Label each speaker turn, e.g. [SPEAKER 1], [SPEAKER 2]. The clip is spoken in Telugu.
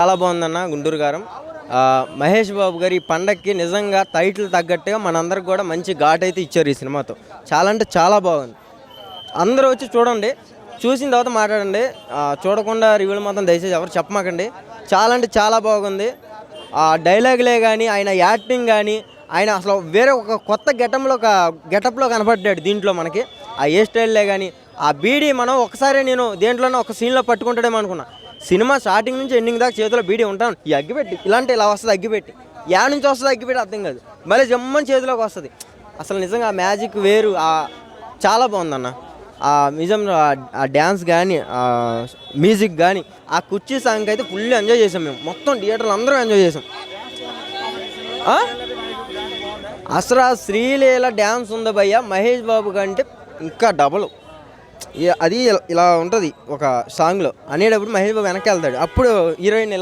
[SPEAKER 1] చాలా బాగుందన్న గుంటూరు గారం. మహేష్ బాబు గారు ఈ పండక్కి నిజంగా టైటిల్ తగ్గట్టుగా మనందరికి కూడా మంచి ఘాట్ అయితే ఇచ్చారు ఈ సినిమాతో. చాలా అంటే చాలా బాగుంది. అందరూ వచ్చి చూడండి, చూసిన తర్వాత మాట్లాడండి. చూడకుండా రివ్యూలు మాత్రం దయచేసి ఎవరు చెప్పమాకండి. చాలా అంటే చాలా బాగుంది. ఆ డైలాగులే కానీ, ఆయన యాక్టింగ్ కానీ, ఆయన అసలు వేరే ఒక కొత్త గెటప్లో కనపడ్డాడు దీంట్లో మనకి. ఆ ఏ స్టైల్లే కానీ, ఆ బీడీ మనం ఒకసారి నేను దేంట్లోనే ఒక సీన్లో పట్టుకుంటాడేమో అనుకున్నా. సినిమా స్టార్టింగ్ నుంచి ఎండింగ్ దాకా చేతిలో బీడీ ఉంటాను. ఈ అగ్గిపెట్టి ఇలాంటి ఇలా వస్తుంది, అగ్గిపెట్టి యా నుంచి వస్తుంది అగ్గిపెట్టి అర్థం కాదు, మళ్ళీ జమ్మని చేతిలోకి వస్తుంది. అసలు నిజంగా ఆ మ్యాజిక్ వేరు. చాలా బాగుందన్న. నిజం ఆ డ్యాన్స్ కానీ, మ్యూజిక్ కానీ, ఆ కుర్చీ సాంగ్ అయితే ఫుల్ ఎంజాయ్ చేసాం మేము. మొత్తం థియేటర్లో అందరం ఎంజాయ్ చేసాం. అసలు ఆ శ్రీలీల డ్యాన్స్ ఉంది భయ్య, మహేష్ బాబు కంటే ఇంకా డబల్. అది ఇలా ఉంటుంది ఒక సాంగ్లో అనేటప్పుడు మహేష్ బాబు వెనక్కి వెళ్తాడు, అప్పుడు హీరోయిన్ ఇలా